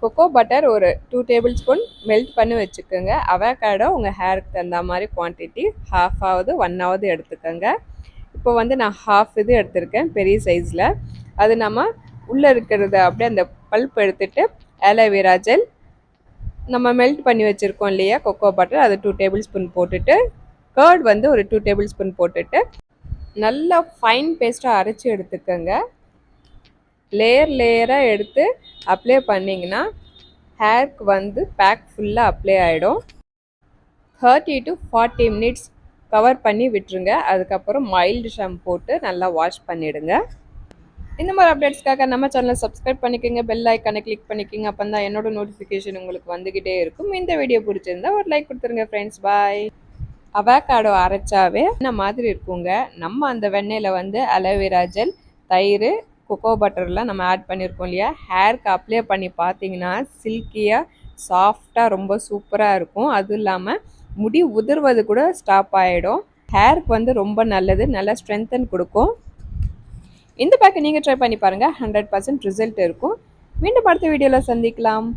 Kho kho butter ஒரு 2 table spoon melt பண்ணி வச்சுக்கோங்க. அவகாடோ உங்கள் ஹேருக்கு தகுந்த மாதிரி குவான்டிட்டி ஹாஃபாவது 1 எடுத்துக்கோங்க. இப்போ வந்து நான் ஹாஃப் இது எடுத்திருக்கேன் பெரிய சைஸில். அது நம்ம உள்ளே இருக்கிறத அப்படியே அந்த பல்ப் எடுத்துகிட்டு ஆலோவேரா ஜெல் நம்ம மெல்ட் பண்ணி வச்சுருக்கோம் இல்லையா கொக்கோ பட்டர், அது 2 டேபிள் ஸ்பூன் போட்டுட்டு, கர்ட் வந்து ஒரு 2 டேபிள் ஸ்பூன் போட்டுட்டு நல்லா ஃபைன் பேஸ்ட்டாக அரைச்சி எடுத்துக்கோங்க. லேயராக எடுத்து அப்ளை பண்ணிங்கன்னா ஹேருக்கு வந்து பேக் ஃபுல்லாக அப்ளை ஆகிடும். 30 to 40 மினிட்ஸ் கவர் பண்ணி விட்டுருங்க. அதுக்கப்புறம் மைல்டு ஷாம்பு போட்டு நல்லா வாஷ் பண்ணிவிடுங்க. இந்த மாதிரி அப்டேட்ஸ்க்காக நம்ம சேனலை சப்ஸ்கிரைப் பண்ணிக்கோங்க, பெல் ஐக்கானை கிளிக் பண்ணிக்கோங்க. அப்போ தான் என்னோட நோட்டிஃபிகேஷன் உங்களுக்கு வந்துக்கிட்டே இருக்கும். இந்த வீடியோ பிடிச்சிருந்தா ஒரு லைக் கொடுத்துருங்க ஃப்ரெண்ட்ஸ். பாய். அவகாடோ அரைச்சாவே இந்த மாதிரி இருக்குங்க. நம்ம அந்த வெண்ணெயில் வந்து அலோவேரா ஜெல், தயிர், கொக்கோ பட்டர்லாம் நம்ம ஆட் பண்ணியிருக்கோம் இல்லையா, ஹேருக்கு அப்ளை பண்ணி பார்த்தீங்கன்னா சில்கியாக சாஃப்டாக ரொம்ப சூப்பராக இருக்கும். அதுவும் இல்லாமல் முடி உதிர்வது கூட ஸ்டாப் ஆகிடும். ஹேருக்கு வந்து ரொம்ப நல்லது, நல்லா ஸ்ட்ரென்தன் கொடுக்கும். இந்த பேக்கை நீங்கள் ட்ரை பண்ணி பாருங்கள், 100% ரிசல்ட் இருக்கும். மீண்டும் அடுத்த வீடியோவில் சந்திக்கலாம்.